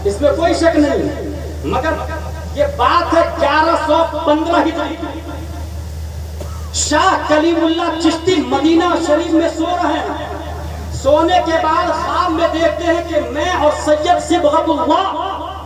اس میں کوئی شک نہیں ہے، مگر یہ بات ہے 1115 ہجری، شاہ کلیم اللہ چشتی مدینہ شریف میں سو رہے ہیں، سونے کے بعد خواب میں دیکھتے ہیں کہ میں اور سید صبغت اللہ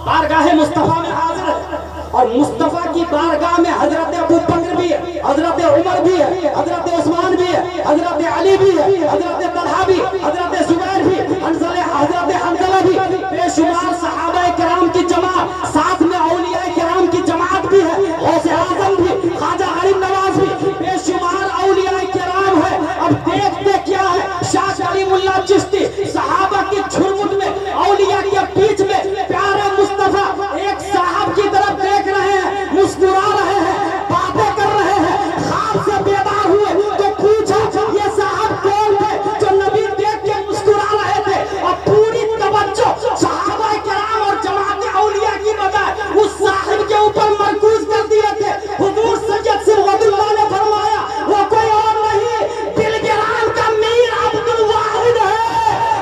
بارگاہ مصطفیٰ میں حاضر ہے، اور مصطفیٰ کی بارگاہ میں حضرت ابو بکر بھی ہے، حضرت عمر بھی ہے، حضرت عثمان بھی ہے، حضرت علی بھی ہے، حضرت طلحہ بھی، حضرت زبیر بھی، حضرت حنظلہ بھی، بے شمار صحابہ کرام کی جماعت، ساتھ میں اولیاء کرام کی جماعت بھی ہے، غوث اعظم بھی، خواجہ غریب نواز بھی، بے شمار اولیاء کرام ہے۔ اب دیکھتے کیا ہے، شاہ کلیم اللہ چشتی صحابہ کی جھرمٹ میں، اولیاء کے بیچ میں، پیارے مصطفیٰ ایک صاحب کی طرف دیکھ رہے ہیں، مسکرا رہے ہیں، باتیں کر رہے ہیں، خواب سے بیدار ہوئے تو پوچھا یہ صاحب کون تھے جو نبی دیکھ کے مسکرا رہے تھے، اور پوری توجہ صحابہ کرام اور جماعت اولیاء کی بجائے اس صاحب کے اوپر مرکوز کر دیے تھے۔ حضور سید صبغت اللہ نے فرمایا وہ کوئی اور نہیں، دلگران کا میر عبد الواحد ہے،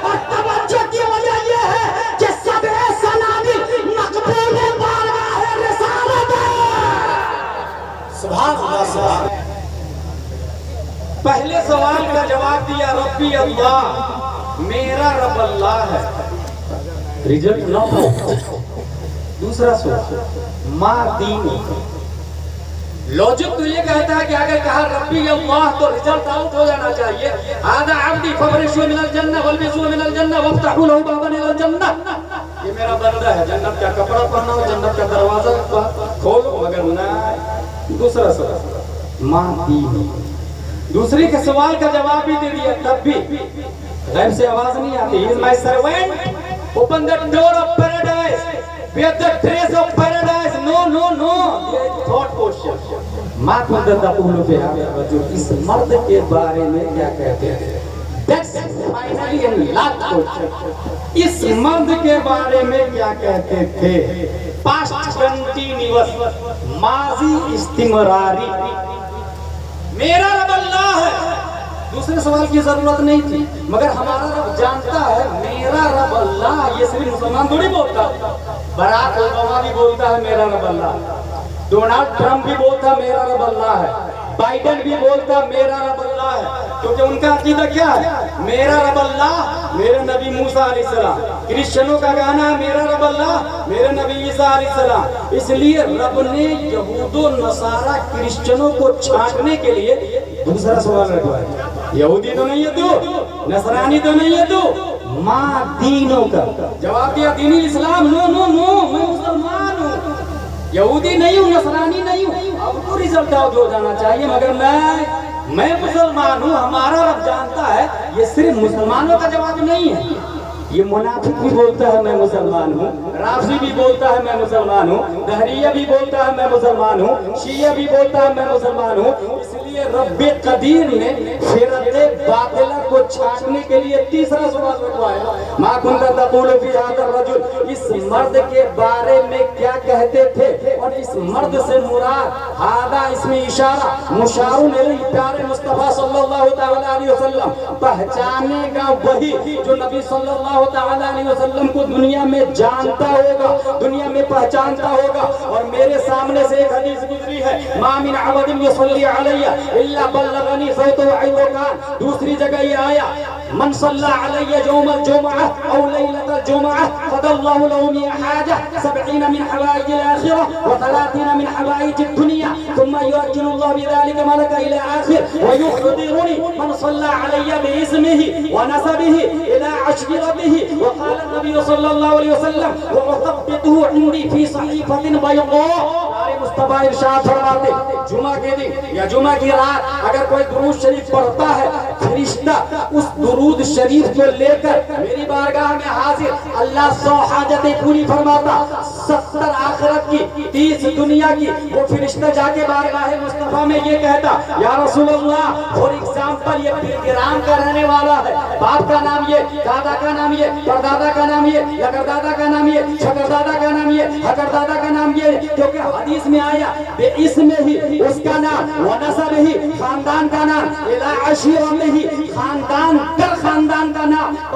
اور توجہ کی وجہ یہ ہے کہ سبع سنابل مقبول بارگاہ رسالت ہے۔ سبحان اللہ، سبحان اللہ۔ پہلے سوال کا جواب دیا ربی اللہ، میرا رب اللہ ہے، ریجلٹ نہ ہو۔ دوسرا سوال ماں دینی، لوجک تو یہ کہتا ہے کہ اگر کہا ربی اللہ تو ریزلٹ آؤٹ ہو جانا چاہیے، هذا عبدی فبرشوا من الجنہ والبسوا من الجنہ وافتحوا له بابا الى الجنہ، یہ میرا بندہ ہے، جنت کا کپڑا پہناؤ، جنت کا دروازہ کھولو، مگر نہ۔ دوسرا سوال ماں دینی، دوسری کے سوال کا جواب بھی دے دیا، تب بھی غیب سے آواز نہیں آتی، he is my servant, open the door of paradise, bear the trace of paradise, no no no، یہ thought question۔ ماں کنت تقول فی ھذا الرجل، اس مرد کے بارے میں کیا کہتے ہیں؟ That's finally and last question، اس مرد کے بارے میں کیا کہتے تھے؟ past continuous، ماضی استمراری، میرا رب اللہ ہے۔ دوسرے سوال کی ضرورت نہیں تھی، مگر ہمارا رب جانتا ہے میرا رب اللہ، یہ صرف مسلمان تھوڑی بولتا، براک اوباما بھی بولتا ہے میرا رب اللہ، ڈونلڈ ٹرمپ بھی بولتا میرا رب اللہ ہے، بائیڈن بھی بولتا میرا رب اللہ ہے، کیونکہ ان کا عقیدہ کیا ہے؟ میرا رب اللہ میرے نبی موسیٰ علیہ السلام۔ کرسچنوں کا کہنا ہے میرا رب اللہ میرے نبی عیسیٰ علیہ السلام۔ اس لیے رب نے یہود و نصارہ کرسچنوں کو چھانٹنے کے لیے دوسرا سوال رکھوایا، یہودی تو نہیں ہے تو، نصرانی تو نہیں ہے تو، ماں دینوں کا جواب دیا دینی اسلام، نو نو نو، میں مسلمان ہوں، یہودی نہیں ہوں، نصرانی نہیں ہوں۔ اب تو ریزلٹ آؤٹ ہو جانا چاہیے، مگر میں مسلمان ہوں، ہمارا رب جانتا ہے۔ یہ صرف مسلمانوں کا جواب نہیں ہے، یہ منافق بھی بولتا ہے میں مسلمان ہوں، رافضی بھی بولتا ہے میں مسلمان ہوں، دہریہ بھی بولتا ہے میں مسلمان ہوں، شیعہ بھی بولتا ہے میں مسلمان ہوں۔ اس لیے رب قدیر نے فرقہ باطلہ کو چھانٹنے کے لیے تیسرا سوال رکھوایا، ما کنت تقول فی ھذا الرجل، اس مرد کے بارے میں کیا کہتے تھے؟ اور اس مرد سے مراد ھذا اس میں اشارہ مشار الیہ، پیارے مصطفیٰ صلی اللہ تعالی علیہ وسلم پہچانے گا وہی جو نبی صلی اللہ تعالی علیہ وسلم کو دنیا میں جانتا ہوگا، دنیا میں پہچانتا ہوگا۔ اور میرے سامنے سے ایک حدیث گزری ہے، ما من عبد یصلی علیہ الا بلغنی صوتہ عیوکان، دوسری جگہ یہ آیا من صلی علیہ یوم الجمعہ او لیلۃ الجمعہ قضى اللہ له من حاجہ 70 من حوائج الاخرہ و30 من حوائج الدنیا ثم یؤجل اللہ بذلك ملک الى آخر ویحضرنی من صلی علیہ باسمہ ونسبہ الى عشیرته، وقال النبی صلی اللہ علیہ وسلم وأثبته عندي في صحیفة بيضاء۔ مصطفیٰ ارشاد فرماتے جمعہ کے دن یا جمعہ کی رات اگر کوئی درود شریف پڑھتا ہے، فرشتہ اس درود شریف کو لے کر میری بارگاہ میں حاضر، اللہ 100 حاجتیں پوری فرماتا، 70 آخرت کی، 30 دنیا کی۔ وہ فرشتہ جا کے بارگاہ مصطفیٰ میں یہ کہتا یا رسول اللہ، فور ایگزامپل یہ بلگرام کا رہنے والا ہے، باپ کا نام یہ، دادا کا نام یہ، پردادا کا نام یہ، لکردادا کا نام یہ، چھکردادا کا نام یہ، حکردادا کا نام یہ، کیونکہ حدیث میں آیا بے اسم ہی اس کا نام، ونسب ہی خاندان کا نام، الى عشیرہ میں ہی خاندان کا نام،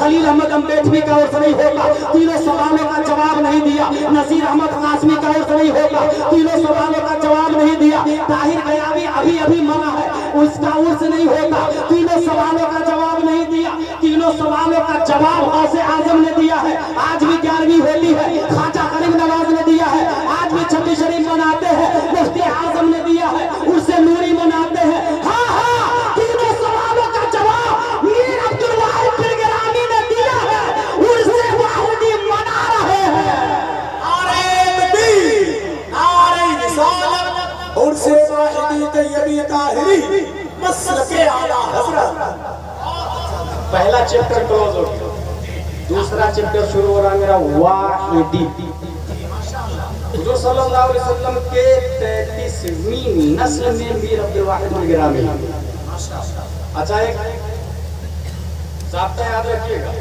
خلیل احمد امبیڈوی کا عرص نہیں ہوگا، تینوں سوالوں کا جواب نہیں دیا، نذیر احمد قاسمی کا عرص نہیں ہوگا، تینوں سوالوں کا جواب نہیں دیا، طاہر غیابی ابھی مرا ہے، اس کا عرص نہیں ہوگا، تینوں سوالوں کا جواب نہیں دیا، تینوں سوالوں کا جواب غوث اعظم نے دیا ہے، آج بھی 11ویں ہوتی ہے، خواجہ غریب نواز نے دیا ہے، آج بھی 26 شریف مناتے ہیں، مفتی اعظم نے دیا ہے، عرص نوری مناتے ہیں، ہاں ہاں تینوں سوالوں کا جواب میر عبدالواحد پرگرامی نے دیا ہے، عرص واحدی منا رہے ہیں۔ نعرہ تکبیر، نعرہ رسالت، عرص واحدی طیبی طاہری، مسلک اعلیٰ حضرت۔ پہلا چیپٹر کلوز ہو گیا، دوسرا چیپٹر شروع ہو رہا ہے میرا واحدی۔ حضور صلی اللہ علیہ وسلم کے 33ویں نسل میں میر عبدالواحد پرگرامی۔ اچھا ایک ضابطہ یاد رکھیے گا،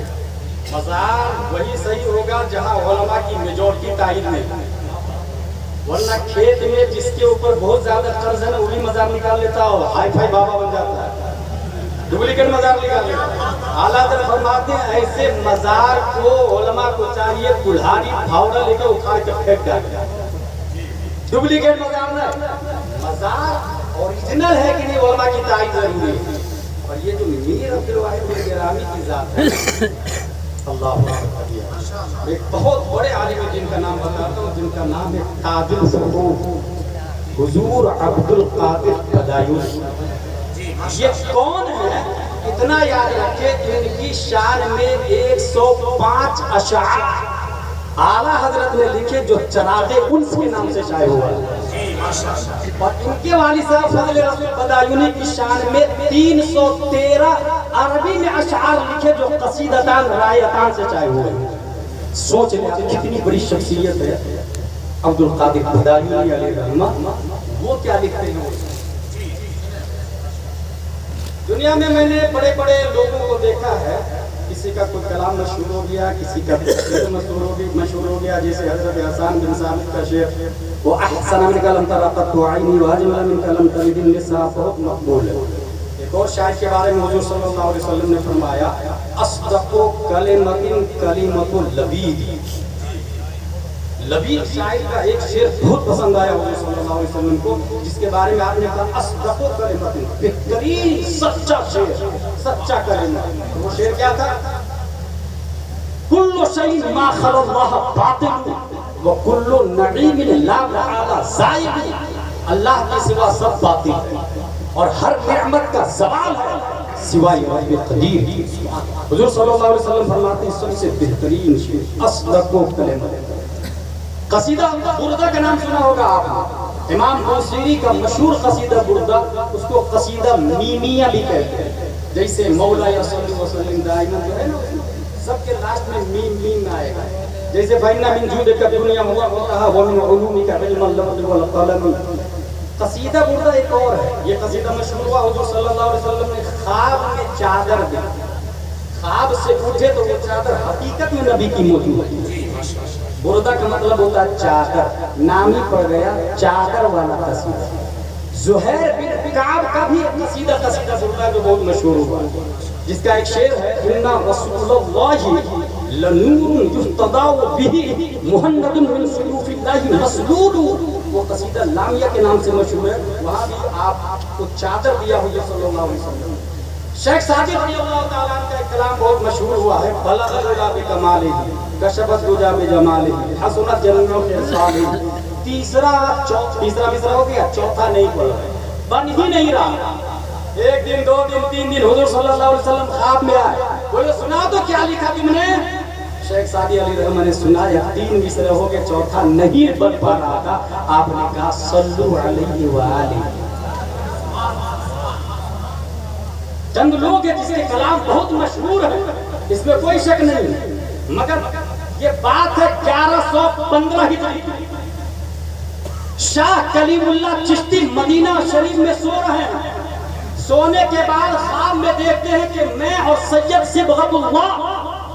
مزار وہی صحیح ہوگا جہاں علماء کی میجورٹی تائید نہیں، ورنہ کھیت میں جس کے اوپر بہت زیادہ قرض ہے نا وہی مزار نکال لیتا ہو، ہائی فائی بابا بن جاتا ہے، ڈپلیکیٹ مزار نکال لیتا ہے۔ اعلیٰ حضرت فرماتے ہیں ایسے مزار کو علماء کو چاہیے کلہاڑی پھاوڑا لے کے اکھاڑ کے پھینک ڈالے، ڈپلیکیٹ مزار نہ، مزار اوریجنل ہے کہ نہیں علماء کی تائید ضروری ہے۔ اور یہ جو میر عبدالواحد پرگرامی کی ذات ہے، اللہ اکبر، ایک بہت بڑے عالم ہیں جن کا نام بتاتا ہوں، جن کا نام ہے تاج الفروغ حضور عبد القادر بدایوش۔ یہ کون ہے؟ اتنا یاد رکھے ان کی شان میں 105 اشعار اعلیٰ حضرت نے لکھے جو چراغ انس کے نام سے شائع ہوا ہے، اور ان کے والد صاحب فضل رسول بدایونی کی شان میں 313 عربی میں اشعار لکھے جو قصیدتان رایتان سے شائع ہوئے ہیں۔ سوچ لیں کتنی بڑی شخصیت ہے عبد القادر بدایونی علیہ رحمہ، وہ کیا لکھتے ہیں۔ دنیا میں میں نے بڑے بڑے لوگوں کو دیکھا ہے، کسی کا کوئی کلام مشہور ہو گیا، کسی کا مشہور ہو گیا، جیسے حضرت حسان بن ثابت کا شعر، وہ احسن من کلم ترقت عینی واجمل من کلم تلد النساء بہت مقبول ہے۔ ایک اور شاعر کے بارے میں حضور صلی اللہ علیہ وسلم نے فرمایا اصدق کلمۃ کلمۃ اللبید۔ لبید شاعر کا ایک شعر بہت پسند آیا حضور صلی اللہ علیہ وسلم کو، جس کے بارے میں آپ نے کہا اصدق کلمۃ، بہترین سچا شعر، سچا کلمہ۔ وہ شعر کیا تھا؟ کل شیء ما خلا اللہ باطل وکل نعیم لا محالہ زائل۔ اللہ کے سوا سب باطل ہے اور ہر نعمت کا زوال ہے سوائے رب قدیر۔ حضور صلی اللہ علیہ وسلم فرماتے ہیں سب سے بہترین شعر اصدق کلمۃ۔ قصیدہ بردہ کا نام سنا ہوگا آپ نے، امام بوصیری کا مشہور قصیدہ بردہ، اس کو قصیدہ میمیہ بھی کہتے ہیں، جیسے مولا یا صلی وسلم دائما جو ہے نا، سب کے لاسٹ میں میم میم آئے گا، جیسے فَإِنَّ مِن جُودِكَ الدُّنْيَا وَمَوَّقَهَا وَمِنْ عُلُومِكَ عِلْمَ اللَّوْحِ وَالْقَلَمِ۔ قصیدہ بردہ ایک اور ہے، یہ قصیدہ مشہور ہوا، حضور صلی اللہ علیہ وسلم نے خواب میں چادر دی، خواب سے اٹھے تو وہ چادر حقیقت میں نبی کی موجود ہے۔ بردہ کا مطلب ہوتا ہے چادر، نام ہی پڑ گیا چادر والا قصیدہ۔ زہیر بن کعب کا بھی قصیدہ بردہ جو بہت مشہور ہوا، جس کا ایک شعر ہے اِنَّا رَسُولَ اللَّهِ لَنُورٌ يُهْتَدَىٰ بِهِ مُحَنَّدٌ مِّن سُيُوفِ اللَّهِ مَسْلُولٌ۔ وہ قصیدہ لامیہ کے نام سے مشہور ہے، وہاں بھی آپ کو چادر دیا حضور صلی اللہ علیہ وسلم۔ شیخ ساجد رضی اللہ تعالیٰ عنہ کا ایک کلام بہت مشہور ہوا ہے، بلغ العلا بکمالہ کشفت دجا بجمالہ حسنت جنوں خصالہ۔ تیسرا مصرع ہو گیا، چوتھا نہیں پڑا، بن ہی نہیں رہا۔ ایک دن، دو دن، تین دن حضور صلی اللہ علیہ وسلم خواب میں آئے، بولے سنا تو کیا لکھا تم نے؟ شیخ سعدی علیہ رحمہ نے سنایا، 3 مصرع ہو گئے، چوتھا نہیں بن پا رہا تھا۔ آپ نے کہا صلو علیہ وآلہ۔ چند لوگ ہیں جس کے کلام بہت مشہور ہے، اس میں کوئی شک نہیں، مگر یہ بات ہے 1115 ہجری، شاہ کلیم اللہ چشتی مدینہ شریف میں سو رہے ہیں، سونے کے بعد خواب میں دیکھتے ہیں کہ میں اور سید صبغت اللہ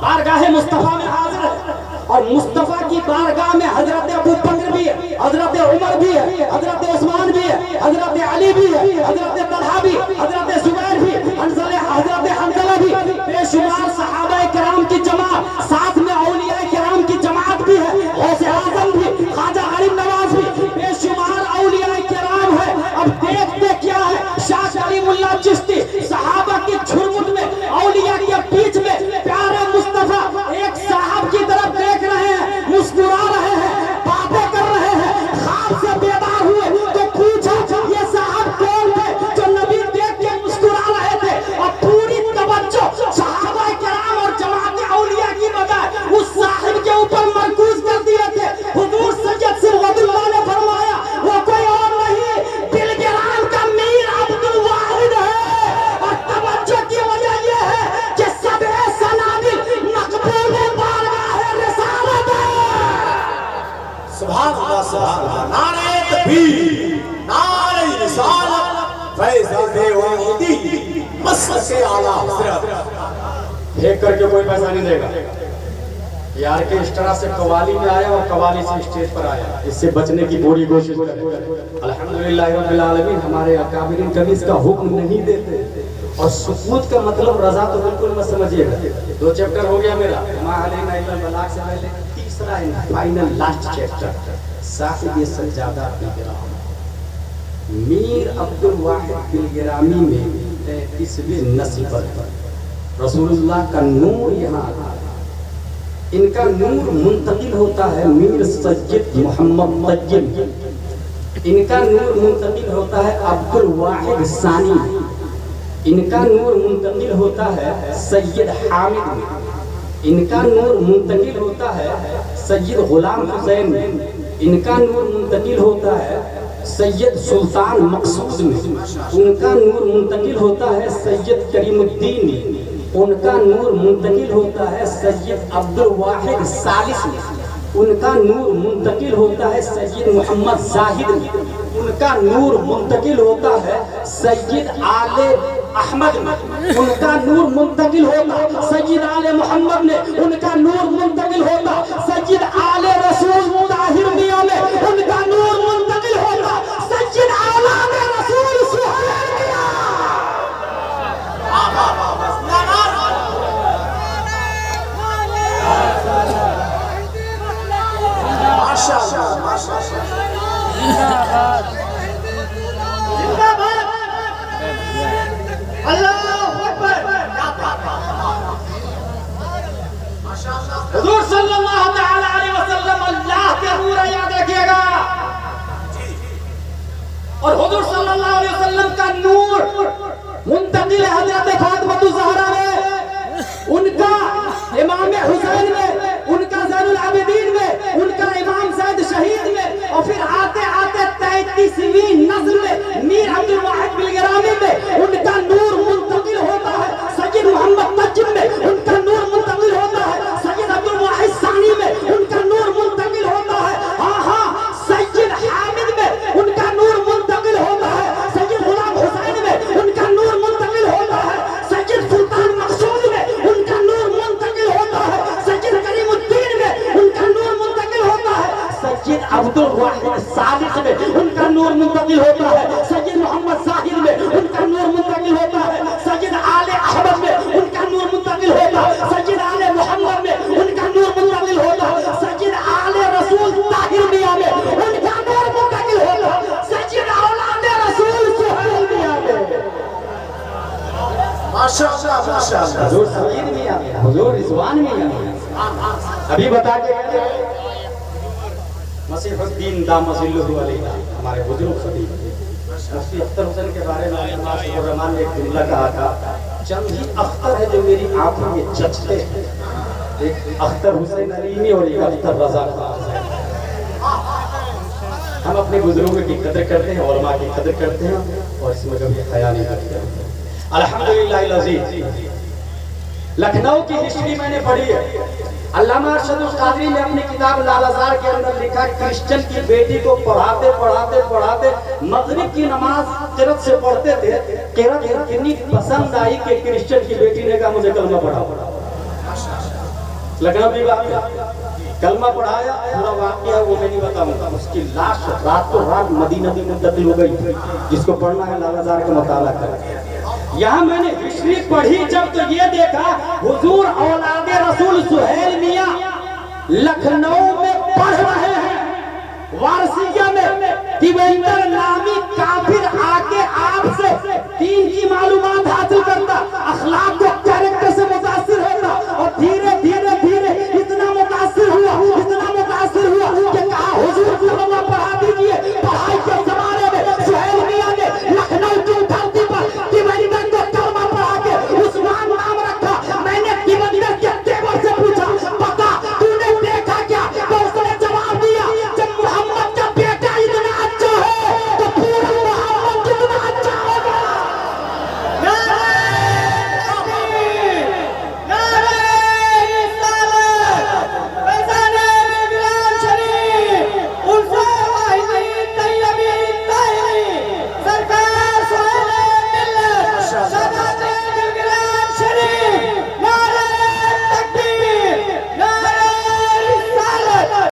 بارگاہ مصطفیٰ میں حاضر ہے، اور مصطفیٰ کی بارگاہ میں حضرت ابو بکر بھی ہے، حضرت عمر بھی ہے، حضرت عثمان بھی ہے، حضرت علی بھی ہے، حضرت طلحہ بھی، حضرت زبیر بھی، حضرت حنظلہ بھی، بے شمار صحابہ کر کے کوئی پیسہ نہیں دے گا. یہ آرکیسٹرا سے قوالی میں آیا اور قوالی سے اسٹیج پر آیا. اس سے بچنے کی پوری کوشش کریں. الحمدللہ رب العالمین ہمارے اکابرین کبھی اس کا حکم نہیں دیتے. اور سکوت کا مطلب رضا تو بالکل مت سمجھیے گا. 2 چیپٹر ہو گیا میرا. ما علینا الا البلاغ سے پہلے تیسرا ہے فائنل لاسٹ چیپٹر صاحب سجادہ بالگرامی. میر عبد الواحد بالگرامی میں 33ویں نسل پر رسول اللہ کا نور یہاں آتا ہے. ان کا نور منتقل ہوتا ہے میر سید محمد طیب. ان کا نور منتقل ہوتا ہے عبد الواحد ثانی. ان کا نور منتقل ہوتا ہے سید حامد. ان کا نور منتقل ہوتا ہے سید غلام حسین. ان کا نور منتقل ہوتا ہے سید سلطان مقصود میں. ان کا نور منتقل ہوتا ہے سید کریم الدین. ان کا نور منتقل ہوتا ہے سید عبد الواحد ثالث. ان کا نور منتقل ہوتا ہے سید محمد زاہد. ان کا نور منتقل ہوتا ہے سید آل احمد. ان کا نور منتقل ہوتا سید آل محمد میں. ان کا نور منتقل ہوتا سید آل رسول طاہر میاں میں. ان کا نور منتقل ہوتا سید اولاد رسول سہیل میاں. حضور صلی اللہ تعالی علیہ وسلم اللہ کے نور ہے، یاد رکھیے گا. اور حضور صلی اللہ علیہ وسلم کا نور منتقل ہے حضرت فاطمہ الزہرا میں. ان کا امام حسین میں. ان کا زین العابدین میں. ان کا امام زید شہید میں. اور پھر آتے آتے 33ویں نسل میں میر عبد الواحد بالگرامی میں ان کا نور منتقل ہوتا ہے سید محمد طیب میں. ان کا نور منتقل ہوتا ہے سید عبد الواحد ثانی میں. ان کا نور منتقل ہوتا ہے سید حامد میں. ان کا نور منتقل ہوتا ہے سید غلام حسین میں. ان کا نور منتقل ہوتا ہے سید سلطان مقصود میں. ان کا نور منتقل ہوتا ہے سید کریم الدین میں. ان کا نور منتقل ہوتا ہے سید عبد الواحد ثالث میں. ان کا نور منتقل ہوتا ہے سید محمد زاہد میں. ان کا نور منتقل ہوتا ہے سید آل احمد میں. ان کا نور منتقل ہوتا ہے سید آل محمد میں. ان کا نور منتقل ہوتا ہے سید آل رسول طاہر میاں میں. ان کا نور منتقل ہوتا ہے سید اولاد رسول سہیل میاں میں. ماشاءاللہ ماشاءاللہ. حضور سعید میاں میں، حضور رضوان میاں. ابھی بتا کے مسیح الدین دام ظلہ علیہ ہمارے بزرگ خطیب مفتی اختر حسین کے بارے میں الرحمان نے ایک جملہ کہا تھا. چند ہی اختر ہے جو میری آنکھوں میں جچتے ہیں. ایک اختر حسین علیمی اور ایک اختر رضا خان. ہم اپنے بزرگوں کی قدر کرتے ہیں، علماء کی قدر کرتے ہیں اور اس میں کبھی حیا نہیں کرتے. الحمدللہ العزیز. لکھنؤ کی ہسٹری میں نے پڑھی ہے. علامہ ارشد القادری نے اپنی کتاب لالازار کے اندر لکھا کرسچن کی بیٹی کو پڑھاتے پڑھاتے پڑھاتے مغرب کی نماز قرات سے پڑھتے تھے. قرات اتنی پسند آئی کہ کرسچن کی بیٹی نے کہا مجھے کلمہ پڑھاؤ. لکھنؤ کی بات کلمہ پڑھایا. پورا واقعہ وہ میں نہیں بتاؤں گا. اس کی لاش راتوں رات مدینہ میں منتقل ہو گئی. جس کو پڑھنا ہے لالازار کا مطالعہ کریں. یہاں میں نے ہسٹری پڑھی جب تو یہ دیکھا حضور اولاد رسول سہیل میاں لکھنؤ میں پڑھ رہے ہیں. وارثیہ میں دیویندر نامی کافر آ کے آپ سے دین کی معلومات حاصل کرتا، اخلاق کو